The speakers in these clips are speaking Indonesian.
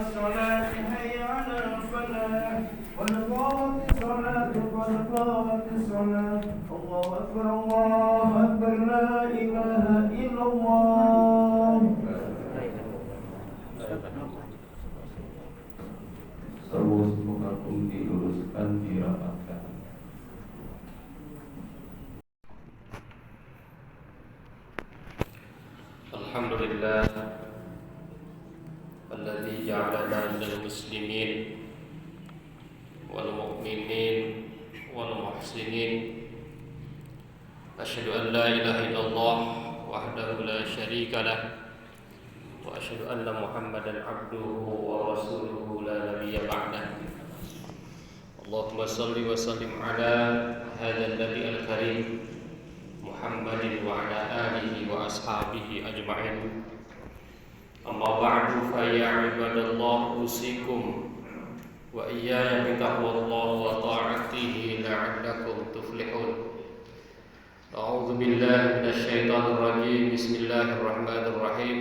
الصلاة حي على الفلاح قد قامت الصلاة قد قامت الصلاة الله أكبر الله أكبر لا إله إلا الله. Semoga diluruskan, dirapatkan. Alhamdulillah alladzi ja'alana minal muslimin wal mu'minin wal muhsinin. Asyhadu an la ilaha illallah wahdahu la syarika lah wa asyhadu anna Muhammadan abduhu wa rasuluhu la nabiyya ba'dah. Allahumma shalli wa sallim ala hadzal nabiyil karim Muhammadin wa ala alihi wa ashabihi ajma'in. Amma ba'du fa ya ibadallah usikum wa iyaya bi taqwallahi wa ta'atihi la'allakum tuflihun. A'udzu billahi minasy syaithanir rajim. Bismillahirrahmanirrahim.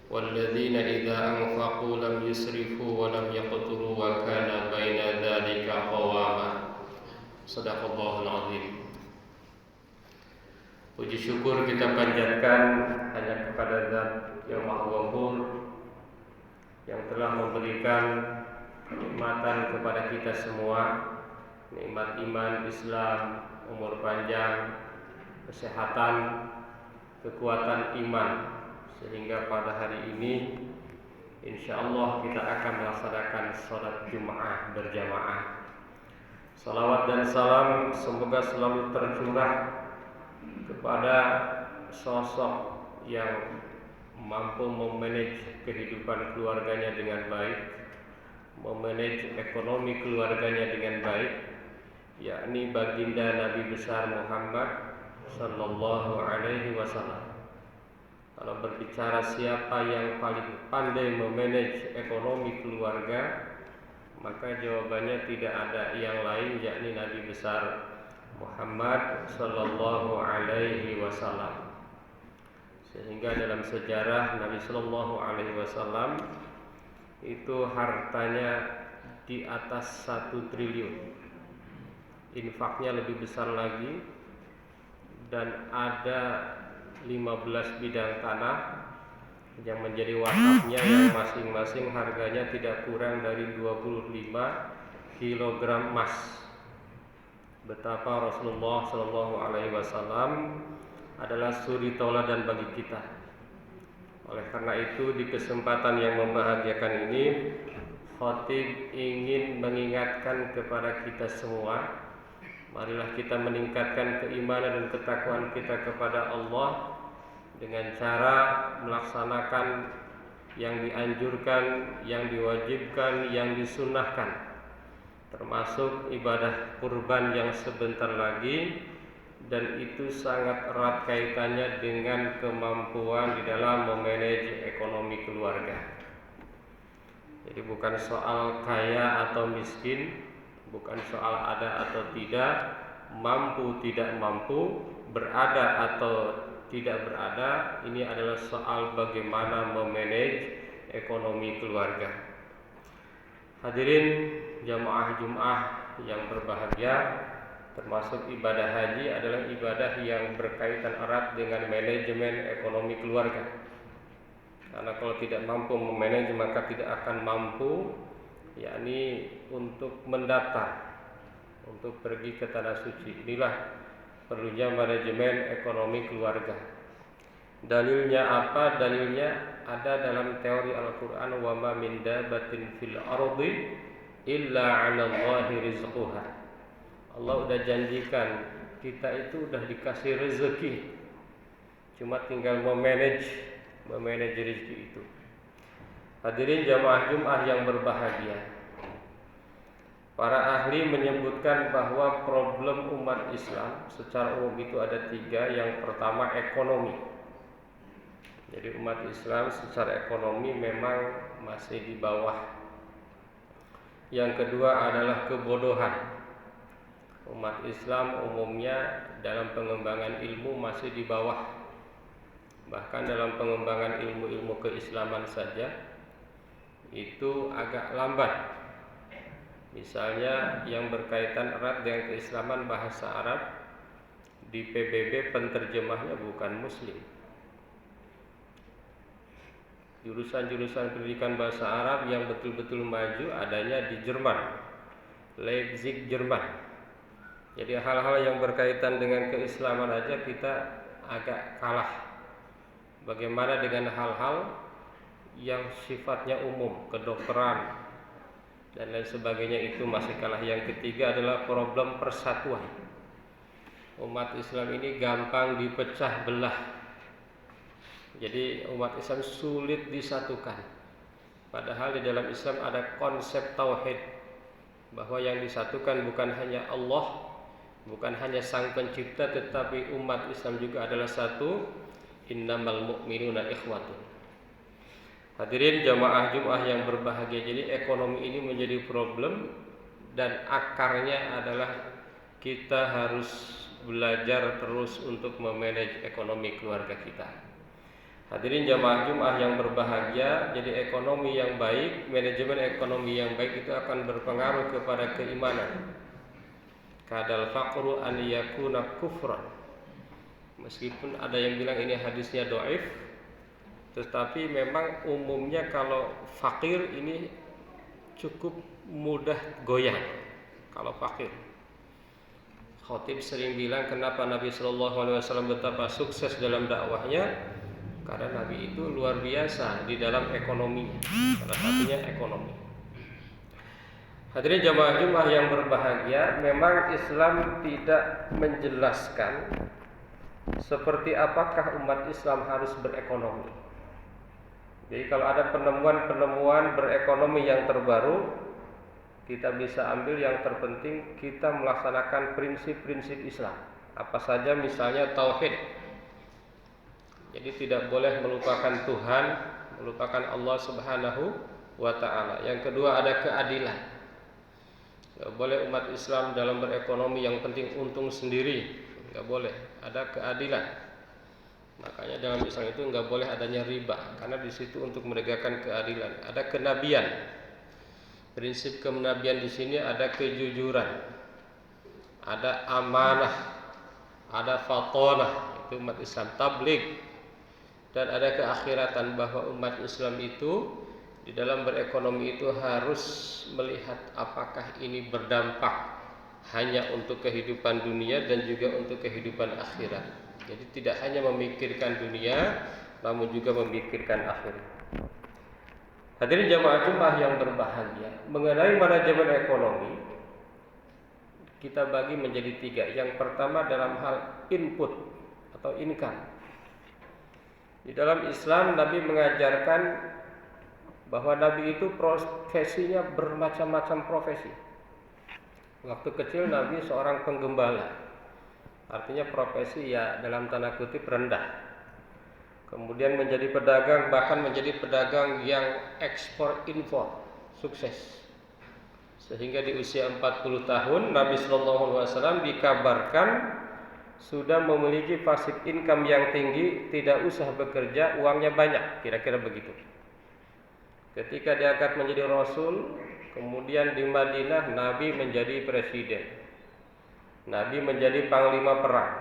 Walladzina idza anfaqu lam yusrifu wa lam yaqturu wa kana baina dzalika qawama. Shadaqallahul azim. Puji syukur kita panjatkan hanya kepada Zat yang Maha Ghafur yang telah memberikan kenikmatan kepada kita semua, nikmat iman, Islam, umur panjang, kesehatan, kekuatan iman, sehingga pada hari ini insyaallah kita akan melaksanakan salat Jumat berjamaah. Salawat dan salam semoga selalu tercurah kepada sosok yang mampu memanage kehidupan keluarganya dengan baik, memanage ekonomi keluarganya dengan baik, yakni baginda Nabi besar Muhammad sallallahu alaihi wasallam. Kalau berbicara siapa yang paling pandai memanage ekonomi keluarga, maka jawabannya tidak ada yang lain, yakni Nabi besar Muhammad sallallahu alaihi wasallam. Sehingga dalam sejarah Nabi sallallahu alaihi wasallam itu hartanya di atas 1 triliun. Infaknya lebih besar lagi, dan ada 15 bidang tanah yang menjadi wakafnya, yang masing-masing harganya tidak kurang dari 25 kilogram emas. Betapa Rasulullah Shallallahu Alaihi Wasallam adalah suri tauladan bagi kita. Oleh karena itu, di kesempatan yang membahagiakan ini, khatib ingin mengingatkan kepada kita semua, marilah kita meningkatkan keimanan dan ketakwaan kita kepada Allah dengan cara melaksanakan yang dianjurkan, yang diwajibkan, yang disunnahkan, termasuk ibadah kurban yang sebentar lagi, dan itu sangat erat kaitannya dengan kemampuan di dalam memanage ekonomi keluarga. Jadi bukan soal kaya atau miskin, bukan soal ada atau tidak, mampu tidak mampu, berada atau tidak berada. Ini adalah soal bagaimana memanage ekonomi keluarga. Hadirin jamaah Jumat yang berbahagia, termasuk ibadah haji adalah ibadah yang berkaitan erat dengan manajemen ekonomi keluarga. Karena kalau tidak mampu memanage, maka tidak akan mampu, yakni untuk mendaftar, untuk pergi ke tanah suci. Inilah perlunya manajemen ekonomi keluarga. Dalilnya apa? Dalilnya ada dalam teori Al-Quran, wa ma min dabatin fil ardi illa 'ala Allahi rizquha. Allah udah janjikan kita itu udah dikasih rezeki, cuma tinggal memanage rezeki itu. Hadirin jamaah Jumat yang berbahagia, para ahli menyebutkan bahwa problem umat Islam secara umum itu ada 3. Yang pertama, ekonomi. Jadi umat Islam secara ekonomi memang masih di bawah. Yang kedua adalah kebodohan. Umat Islam umumnya dalam pengembangan ilmu masih di bawah. Bahkan dalam pengembangan ilmu-ilmu keislaman saja itu agak lambat. Misalnya yang berkaitan erat dengan keislaman bahasa Arab, di PBB penterjemahnya bukan muslim. Jurusan-jurusan pendidikan bahasa Arab yang betul-betul maju adanya di Jerman, Leipzig, Jerman. Jadi hal-hal yang berkaitan dengan keislaman aja kita agak kalah. Bagaimana dengan hal-hal yang sifatnya umum, kedokteran dan lain sebagainya, itu masih kalah. Yang ketiga adalah problem persatuan. Umat Islam ini gampang dipecah belah. Jadi umat Islam sulit disatukan. Padahal di dalam Islam ada konsep tauhid, bahwa yang disatukan bukan hanya Allah, bukan hanya Sang Pencipta, tetapi umat Islam juga adalah satu. Innamal mu'minuna ikhwatun. Hadirin jamaah Jumat yang berbahagia, jadi ekonomi ini menjadi problem dan akarnya adalah kita harus belajar terus untuk memanage ekonomi keluarga kita. Hadirin jamaah Jumat yang berbahagia, jadi ekonomi yang baik, manajemen ekonomi yang baik itu akan berpengaruh kepada keimanan. Kadal faqru an yakuna kufran. Meskipun ada yang bilang ini hadisnya dhaif, tetapi memang umumnya kalau fakir ini cukup mudah goyah. Kalau fakir, Khatib sering bilang kenapa Nabi SAW betapa sukses dalam dakwahnya, karena Nabi itu luar biasa di dalam ekonomi. Salah satunya ekonomi. Hadirin jamaah Jumat yang berbahagia, memang Islam tidak menjelaskan seperti apakah umat Islam harus berekonomi. Jadi kalau ada penemuan-penemuan berekonomi yang terbaru, kita bisa ambil yang terpenting, kita melaksanakan prinsip-prinsip Islam. Apa saja, misalnya tauhid. Jadi tidak boleh melupakan Tuhan, melupakan Allah Subhanahu wa ta'ala. Yang kedua ada keadilan. Tidak boleh umat Islam dalam berekonomi yang penting untung sendiri. Tidak boleh. Ada keadilan. Makanya dalam Islam itu nggak boleh adanya riba, karena di situ untuk menegakkan keadilan. Ada kenabian. Prinsip kenabian di sini ada kejujuran, ada amanah, ada fatonah, itu umat Islam. Tabligh, dan ada keakhiratan, bahwa umat Islam itu di dalam berekonomi itu harus melihat apakah ini berdampak hanya untuk kehidupan dunia dan juga untuk kehidupan akhirat. Jadi tidak hanya memikirkan dunia, namun juga memikirkan akhirat. Hadirin jamaah Jumat yang berbahagia, mengenai manajemen ekonomi kita bagi menjadi tiga. Yang pertama dalam hal input atau income. Di dalam Islam Nabi mengajarkan bahwa Nabi itu profesinya bermacam-macam profesi. Waktu kecil Nabi seorang penggembala. Artinya profesi ya dalam tanda kutip rendah. Kemudian menjadi pedagang, bahkan menjadi pedagang yang ekspor impor, sukses. Sehingga di usia 40 tahun Nabi SAW dikabarkan sudah memiliki passive income yang tinggi, tidak usah bekerja, uangnya banyak, kira-kira begitu. Ketika diangkat menjadi Rasul, kemudian di Madinah Nabi menjadi presiden, Nabi menjadi panglima perang,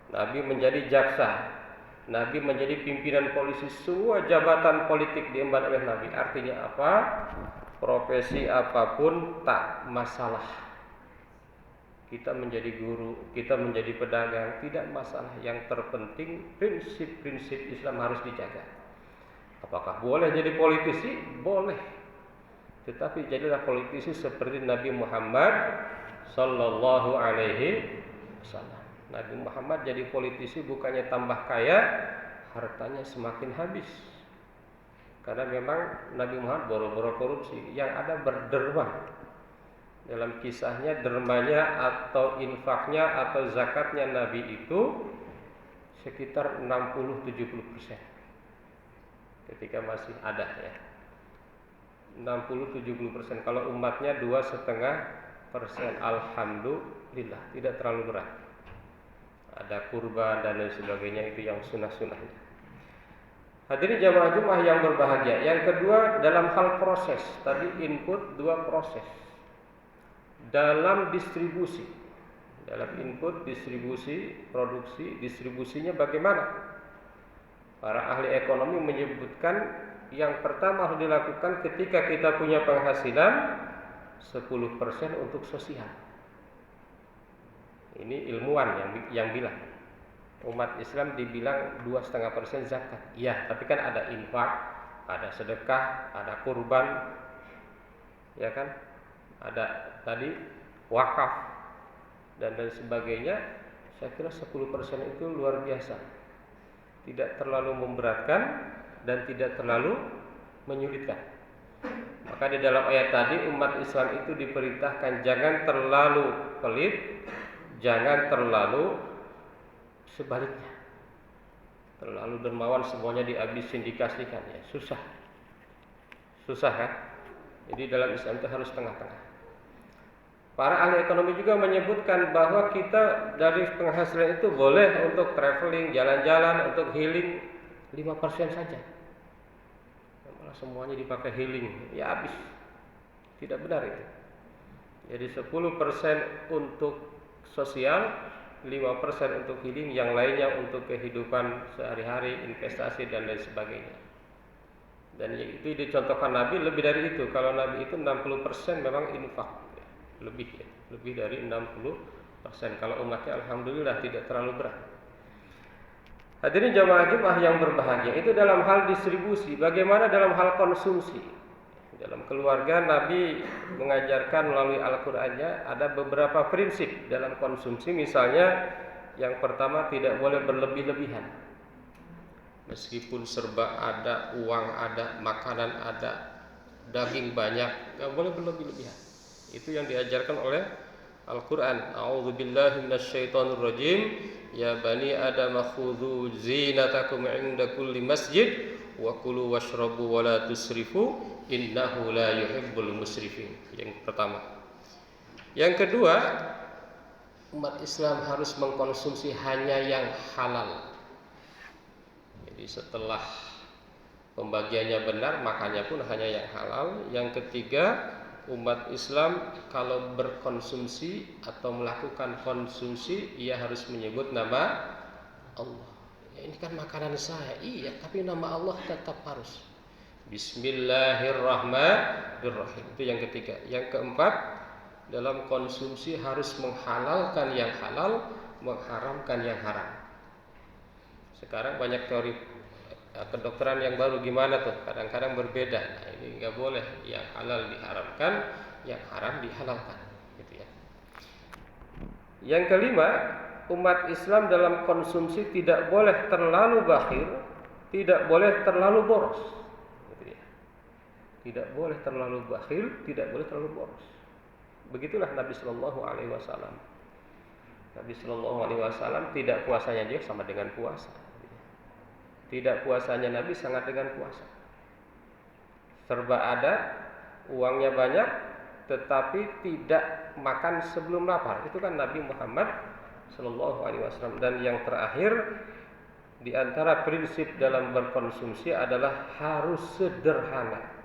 Nabi menjadi jaksa, Nabi menjadi pimpinan polisi. Semua jabatan politik diemban oleh Nabi. Artinya apa? Profesi apapun tak masalah. Kita menjadi guru, kita menjadi pedagang, tidak masalah. Yang terpenting prinsip-prinsip Islam harus dijaga. Apakah boleh jadi politisi? Boleh. Tetapi jadilah politisi seperti Nabi Muhammad Sallallahu alaihi wasallam. Nabi Muhammad jadi politisi bukannya tambah kaya, hartanya semakin habis. Karena memang Nabi Muhammad boro-boro korupsi, yang ada berderma. Dalam kisahnya dermanya atau infaknya atau zakatnya Nabi itu sekitar 60-70%. Ketika masih ada ya. 60-70%. Kalau umatnya 2,5%, alhamdulillah, tidak terlalu berat. Ada kurban dan lain sebagainya, itu yang sunnah-sunnahnya. Hadirin jamaah Jumat yang berbahagia. Yang kedua dalam hal proses. Tadi input, dua proses. Dalam distribusi. Dalam input, distribusi, produksi, distribusinya bagaimana? Para ahli ekonomi menyebutkan yang pertama harus dilakukan ketika kita punya penghasilan 10% untuk sosial. Ini ilmuwan yang bilang. Umat Islam dibilang 2,5% zakat. Iya, tapi kan ada infak, ada sedekah, ada kurban, ya kan? Ada tadi wakaf dan sebagainya. Saya kira 10% itu luar biasa. Tidak terlalu memberatkan dan tidak terlalu menyulitkan. Maka di dalam ayat tadi umat Islam itu diperintahkan jangan terlalu pelit, jangan terlalu sebaliknya, terlalu dermawan semuanya dihabisin dikasihkan, ya susah kan? Jadi dalam Islam itu harus tengah-tengah. Para ahli ekonomi juga menyebutkan bahwa kita dari penghasilan itu boleh untuk traveling, jalan-jalan, untuk healing 5% saja. Malah semuanya dipakai healing, ya habis. Tidak benar itu. Jadi 10% untuk sosial, 5% untuk healing, yang lainnya untuk kehidupan sehari-hari, investasi dan lain sebagainya. Dan itu dicontohkan Nabi lebih dari itu. Kalau Nabi itu 60% memang infak, lebih dari 60%. Kalau umatnya alhamdulillah tidak terlalu berat. Hadirin jamaah Jumat yang berbahagia, itu dalam hal distribusi. Bagaimana dalam hal konsumsi? Dalam keluarga Nabi mengajarkan melalui Al-Qur'annya ada beberapa prinsip dalam konsumsi. Misalnya yang pertama tidak boleh berlebih-lebihan. Meskipun serba ada, uang ada, makanan ada, daging banyak, enggak boleh berlebih-lebihan. Itu yang diajarkan oleh Al-Qur'an. A'udzubillahi minasyaitonirrajim. Ya bani Adam khudhu zinatakum 'inda kulli masjid wa kulu washrabu wa la tusrifu innahu la yuhibbul musrifin. Yang pertama. Yang kedua, umat Islam harus mengkonsumsi hanya yang halal. Jadi setelah pembagiannya benar, makannya pun hanya yang halal. Yang ketiga, umat Islam kalau berkonsumsi atau melakukan konsumsi, ia harus menyebut nama Allah. Ya, ini kan makanan saya. Iya, tapi nama Allah tetap harus. Bismillahirrahmanirrahim. Itu yang ketiga. Yang keempat, dalam konsumsi harus menghalalkan yang halal, mengharamkan yang haram. Sekarang banyak teori kedokteran yang baru gimana tuh? Kadang-kadang berbeda. Nah, ini nggak boleh. Yang halal diharamkan, yang haram dihalalkan. Gitu ya. Yang kelima, umat Islam dalam konsumsi tidak boleh terlalu bakhil, tidak boleh terlalu boros. Tidak boleh terlalu bakhil, tidak boleh terlalu boros. Begitulah Nabi Shallallahu Alaihi Wasallam. Nabi Shallallahu Alaihi Wasallam tidak puasanya dia sama dengan puasa. Tidak puasanya Nabi sangat dengan puasa. Serba ada, uangnya banyak, tetapi tidak makan sebelum lapar. Itu kan Nabi Muhammad Shallallahu Alaihi Wasallam. Dan yang terakhir, di antara prinsip dalam berkonsumsi adalah harus sederhana.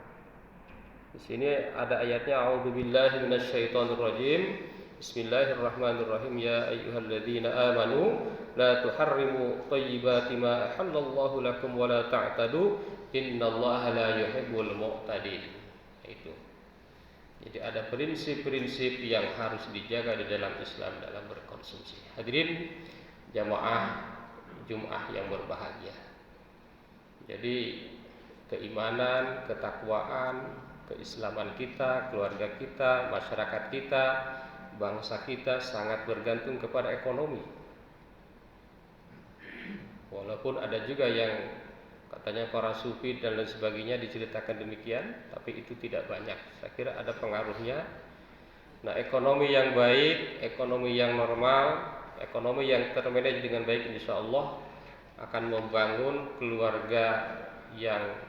Di sini ada ayatnya, A'udzubillahi minasyaitonirrajim. Bismillahirrahmanirrahim. Ya ayyuhalladzina amanu la tuharrimu thayyibati ma ahallallahu lakum wa la ta'tadu innallaha la yuhibbul mu'tadin. Itu. Jadi ada prinsip-prinsip yang harus dijaga di dalam Islam dalam berkonsumsi. Hadirin jamaah Jumat yang berbahagia. Jadi keimanan, ketakwaan, keislaman kita, keluarga kita, masyarakat kita, bangsa kita sangat bergantung kepada ekonomi. Walaupun ada juga yang katanya para sufi dan lain sebagainya diceritakan demikian, tapi itu tidak banyak. Saya kira ada pengaruhnya. Nah, ekonomi yang baik, ekonomi yang normal, ekonomi yang termanage dengan baik, insya Allah akan membangun keluarga yang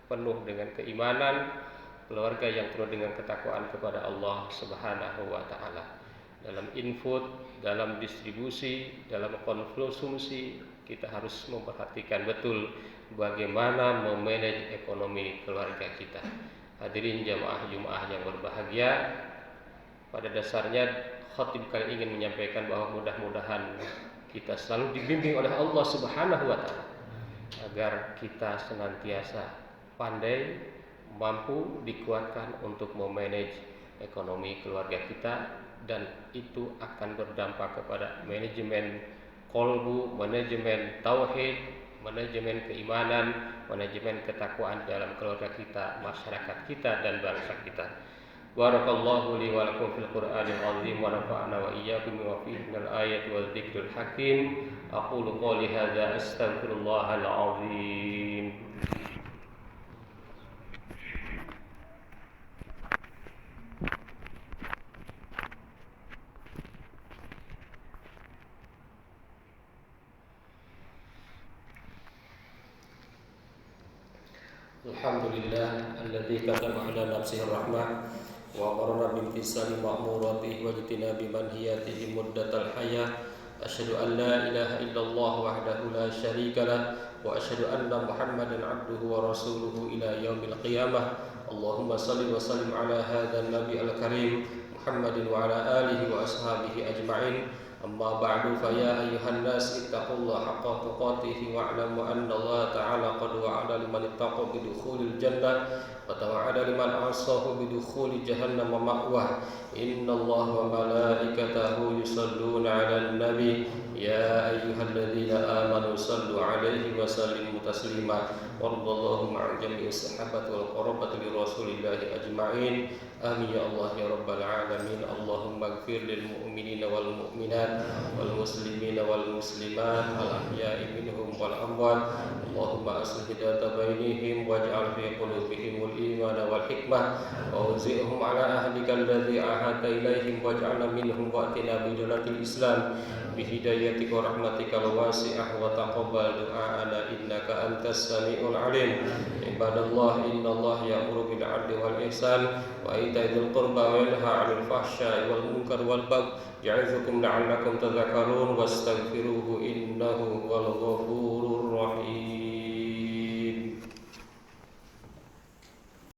penuh dengan keimanan, keluarga yang penuh dengan ketakwaan kepada Allah Subhanahu wa taala. Dalam input, dalam distribusi, dalam konsumsi, kita harus memperhatikan betul bagaimana memanage ekonomi keluarga kita. Hadirin jamaah Jumat yang berbahagia, pada dasarnya khatib kali ingin menyampaikan bahwa mudah-mudahan kita selalu dibimbing oleh Allah Subhanahu wa taala agar kita senantiasa pandai, mampu, dikuatkan untuk memanage ekonomi keluarga kita, dan itu akan berdampak kepada manajemen kolbu, manajemen tauhid, manajemen keimanan, manajemen ketakwaan dalam keluarga kita, masyarakat kita, dan bangsa kita. Barakallahu li wa lakum fil Qur'anil azim wa nafa'ana wa iyyakum bima fihi minal ayati wal dzikril hakim. Aqulu qouli hadza astaghfirullahal azim. Alhamdulillah alladzi kataba ala nafsihi rahmah wa amarna bimtisali ma'muratihi wa jtinabi manhiyatihi muddatal hayah. Asyhadu an la ilaha illallah wahdahu la syarika lah wa asyhadu anna Muhammadan abduhu wa rasuluhu ila yaumil qiyamah. Allahumma salli wa sallim ala hadzal nabi al-karim Muhammadin wa ala alihi wa ashabihi ajma'in. Amma ba'du, fa ya ayyuhan nas ittaqullaha haqqa tuqatih wa'lamu anna Allah ta'ala qad wa'ada liman ittaqa bidukhulil jannah wa tawa'ada liman 'asahu bidukhuli jahannam ma'wah. Innallaha wa malaikatahu yusalluna 'alan nabi ya ayyuhalladzina amanu sallu 'alaihi wa sallimu taslima. Warḍallahu ma'a jami'i sahabati wal qarabati li rasulillahi ajma'in. Amin ya Allah ya rabbal alamin. Allahumma ighfir lil mu'minina wal mu'minat wal muslimina wal muslimat al ahya'i minhum wal amwat. Allahumma aslih dhata bainihim waj'al fi qulubihim al iman wal hikmah wa unzilhum ala ahlika alladhi ahata ilaihim waj'alna minhum wa'tina bi jalatil islam bi hidayatika wa rahmatika al wasi'ah wa taqabbal du'ana innaka antas samiul alim. Ibadallah, innallaha ya'muru bil 'adli wal ihsan wa ita'i dzil qurba wa yanha 'anil fahsya'i wal munkar wal baghi ya'izukum la'allakum tadhakkarun wastaghfiruhu innahu huwal ghafurur rahim.